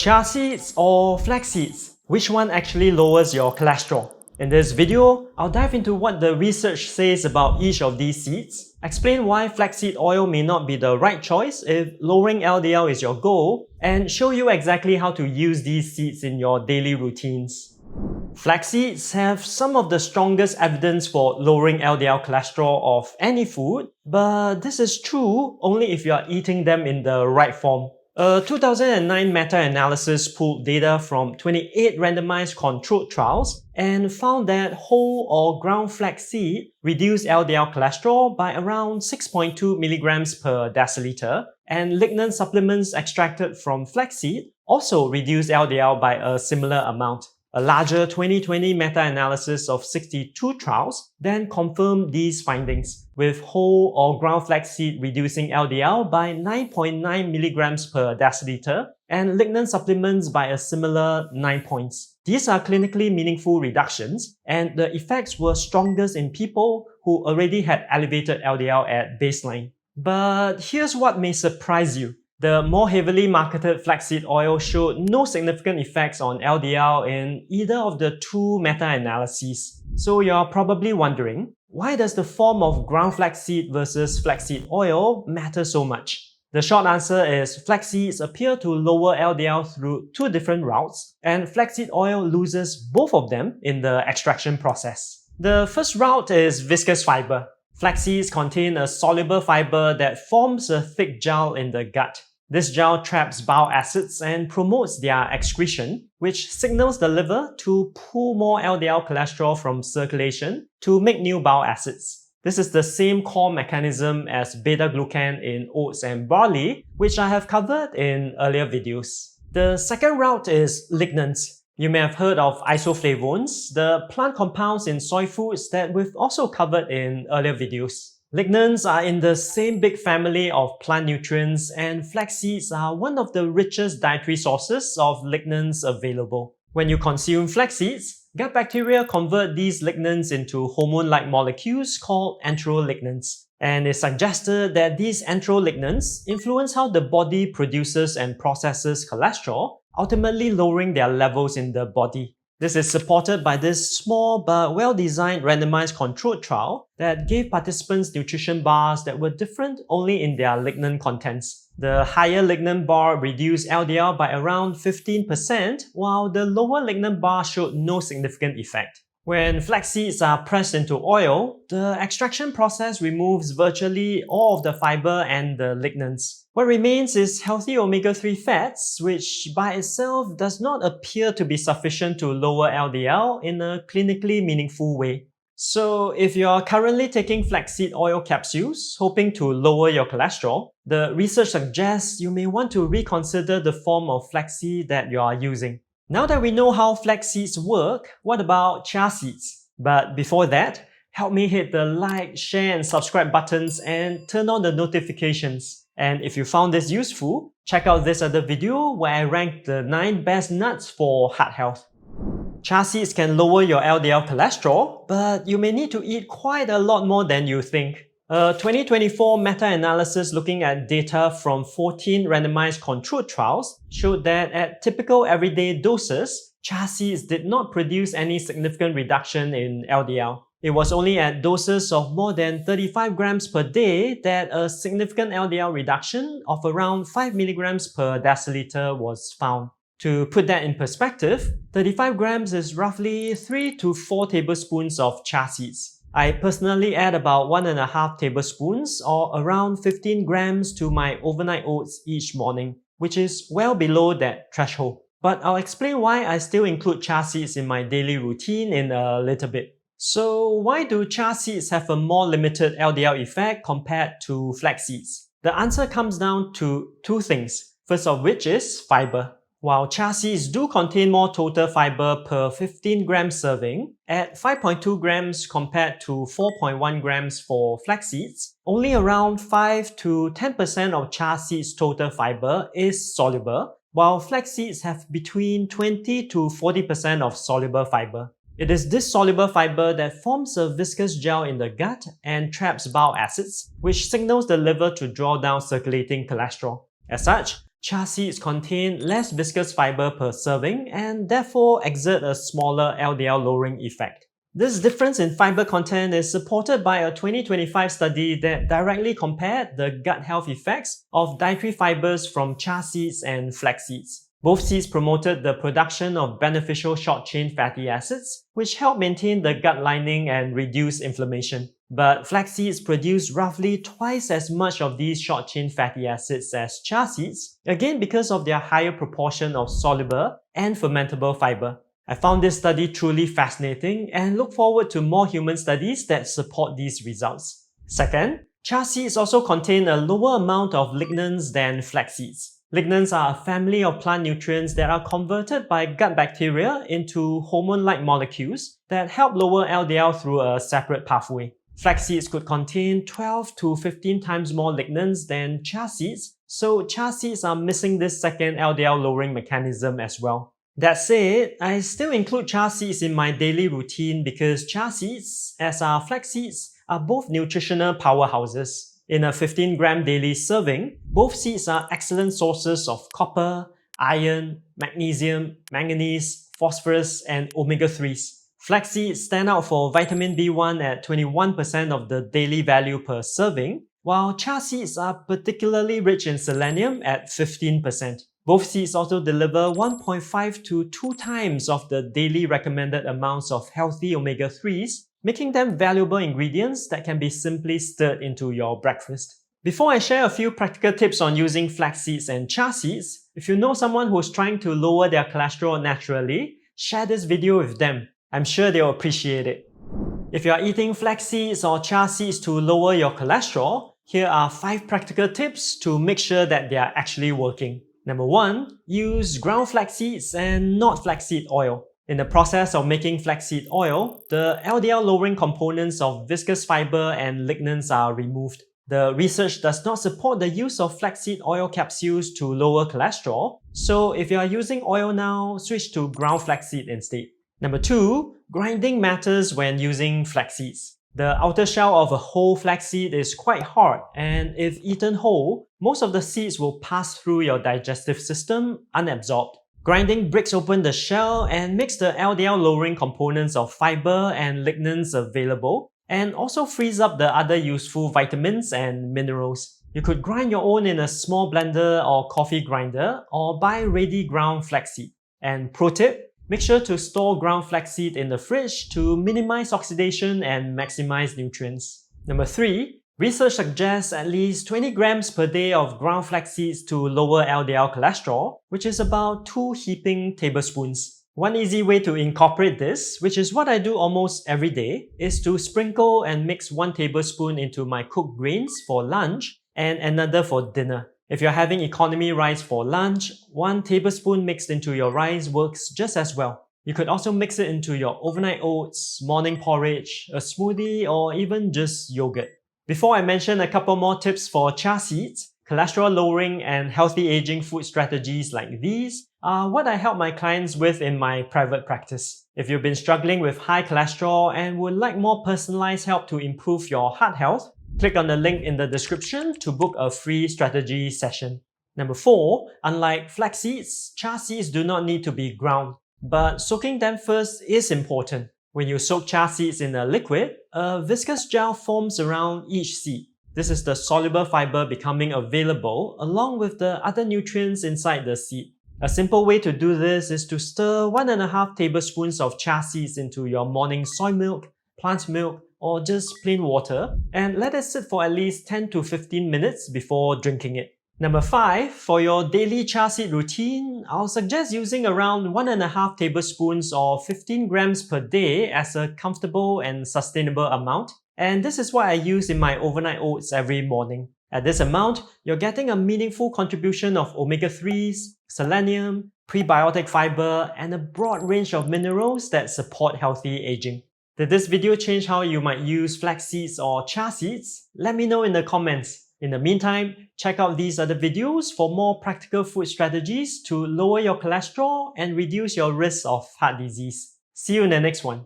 Chia seeds or flax seeds? Which one actually lowers your cholesterol? In this video, I'll dive into what the research says about each of these seeds, explain why flaxseed oil may not be the right choice if lowering LDL is your goal, and show you exactly how to use these seeds in your daily routines. Flax seeds have some of the strongest evidence for lowering LDL cholesterol of any food, but this is true only if you are eating them in the right form. A 2009 meta-analysis pulled data from 28 randomized controlled trials and found that whole or ground flaxseed reduced LDL cholesterol by around 6.2 milligrams per deciliter, and lignan supplements extracted from flaxseed also reduced LDL by a similar amount. A larger 2020 meta-analysis of 62 trials then confirmed these findings, with whole or ground flaxseed reducing LDL by 9.9 milligrams per deciliter and lignan supplements by a similar 9 points. These are clinically meaningful reductions, and the effects were strongest in people who already had elevated LDL at baseline. But here's what may surprise you. The more heavily marketed flaxseed oil showed no significant effects on LDL in either of the two meta-analyses. So you're probably wondering, why does the form of ground flaxseed versus flaxseed oil matter so much? The short answer is flax seeds appear to lower LDL through two different routes, and flaxseed oil loses both of them in the extraction process. The first route is viscous fiber. Flax seeds contain a soluble fiber that forms a thick gel in the gut. This gel traps bile acids and promotes their excretion, which signals the liver to pull more LDL cholesterol from circulation to make new bile acids. This is the same core mechanism as beta-glucan in oats and barley, which I have covered in earlier videos. The second route is lignans. You may have heard of isoflavones, the plant compounds in soy foods that we've also covered in earlier videos. Lignans are in the same big family of plant nutrients, and flax seeds are one of the richest dietary sources of lignans available. When you consume flax seeds, gut bacteria convert these lignans into hormone-like molecules called enterolignans. And it's suggested that these enterolignans influence how the body produces and processes cholesterol, ultimately lowering their levels in the body. This is supported by this small but well-designed randomized controlled trial that gave participants nutrition bars that were different only in their lignan contents. The higher lignan bar reduced LDL by around 15%, while the lower lignan bar showed no significant effect. When flax seeds are pressed into oil, the extraction process removes virtually all of the fiber and the lignans. What remains is healthy omega-3 fats, which by itself does not appear to be sufficient to lower LDL in a clinically meaningful way. So if you are currently taking flaxseed oil capsules, hoping to lower your cholesterol, the research suggests you may want to reconsider the form of flaxseed that you are using. Now that we know how flax seeds work, what about chia seeds? But before that, help me hit the like, share and subscribe buttons and turn on the notifications. And if you found this useful, check out this other video where I ranked the 9 best nuts for heart health. Chia seeds can lower your LDL cholesterol, but you may need to eat quite a lot more than you think. A 2024 meta-analysis looking at data from 14 randomized controlled trials showed that at typical everyday doses, chia seeds did not produce any significant reduction in LDL. It was only at doses of more than 35 grams per day that a significant LDL reduction of around 5 milligrams per deciliter was found. To put that in perspective, 35 grams is roughly 3 to 4 tablespoons of chia seeds. I personally add about 1.5 tablespoons or around 15 grams to my overnight oats each morning, which is well below that threshold. But I'll explain why I still include chia seeds in my daily routine in a little bit. So why do chia seeds have a more limited LDL effect compared to flax seeds? The answer comes down to two things, first of which is fiber. While chia seeds do contain more total fiber per 15 gram serving, at 5.2 grams compared to 4.1 grams for flax seeds, only around 5 to 10% of chia seeds' total fiber is soluble, while flax seeds have between 20 to 40% of soluble fiber. It is this soluble fiber that forms a viscous gel in the gut and traps bile acids, which signals the liver to draw down circulating cholesterol. As such, Chia seeds contain less viscous fiber per serving and therefore exert a smaller LDL-lowering effect. This difference in fiber content is supported by a 2025 study that directly compared the gut health effects of dietary fibers from chia seeds and flax seeds. Both seeds promoted the production of beneficial short-chain fatty acids, which help maintain the gut lining and reduce inflammation. But flax seeds produce roughly twice as much of these short-chain fatty acids as chia seeds, again because of their higher proportion of soluble and fermentable fiber. I found this study truly fascinating and look forward to more human studies that support these results. Second, chia seeds also contain a lower amount of lignans than flax seeds. Lignans are a family of plant nutrients that are converted by gut bacteria into hormone-like molecules that help lower LDL through a separate pathway. Flax seeds could contain 12 to 15 times more lignans than chia seeds, so chia seeds are missing this second LDL-lowering mechanism as well. That said, I still include chia seeds in my daily routine because chia seeds, as are flax seeds, are both nutritional powerhouses. In a 15-gram daily serving, both seeds are excellent sources of copper, iron, magnesium, manganese, phosphorus, and omega-3s. Flax seeds stand out for vitamin B1 at 21% of the daily value per serving, while chia seeds are particularly rich in selenium at 15%. Both seeds also deliver 1.5 to 2 times of the daily recommended amounts of healthy omega-3s, making them valuable ingredients that can be simply stirred into your breakfast. Before I share a few practical tips on using flax seeds and chia seeds, if you know someone who's trying to lower their cholesterol naturally, share this video with them. I'm sure they'll appreciate it. If you are eating flax seeds or chia seeds to lower your cholesterol, here are 5 practical tips to make sure that they are actually working. Number 1, use ground flax seeds and not flaxseed oil. In the process of making flaxseed oil, the LDL-lowering components of viscous fiber and lignans are removed. The research does not support the use of flaxseed oil capsules to lower cholesterol, so if you are using oil now, switch to ground flaxseed instead. Number 2, grinding matters when using flax seeds. The outer shell of a whole flaxseed is quite hard, and if eaten whole, most of the seeds will pass through your digestive system unabsorbed. Grinding breaks open the shell and makes the LDL-lowering components of fiber and lignans available, and also frees up the other useful vitamins and minerals. You could grind your own in a small blender or coffee grinder, or buy ready ground flaxseed. And pro tip, make sure to store ground flaxseed in the fridge to minimize oxidation and maximize nutrients. Number 3, research suggests at least 20 grams per day of ground flax seeds to lower LDL cholesterol, which is about 2 heaping tablespoons. One easy way to incorporate this, which is what I do almost every day, is to sprinkle and mix 1 tablespoon into my cooked grains for lunch and another for dinner. If you're having economy rice for lunch, 1 tablespoon mixed into your rice works just as well. You could also mix it into your overnight oats, morning porridge, a smoothie, or even just yogurt. Before I mention a couple more tips for chia seeds, cholesterol lowering and healthy aging food strategies like these are what I help my clients with in my private practice. If you've been struggling with high cholesterol and would like more personalized help to improve your heart health, click on the link in the description to book a free strategy session. Number 4, unlike flax seeds, chia seeds do not need to be ground, but soaking them first is important. When you soak chia seeds in a liquid, a viscous gel forms around each seed. This is the soluble fiber becoming available along with the other nutrients inside the seed. A simple way to do this is to stir 1.5 tablespoons of chia seeds into your morning soy milk, plant milk, or just plain water, and let it sit for at least 10 to 15 minutes before drinking it. Number 5, for your daily chia seed routine, I'll suggest using around 1.5 tablespoons or 15 grams per day as a comfortable and sustainable amount. And this is what I use in my overnight oats every morning. At this amount, you're getting a meaningful contribution of omega-3s, selenium, prebiotic fiber, and a broad range of minerals that support healthy aging. Did this video change how you might use flax seeds or chia seeds? Let me know in the comments. In the meantime, check out these other videos for more practical food strategies to lower your cholesterol and reduce your risk of heart disease. See you in the next one.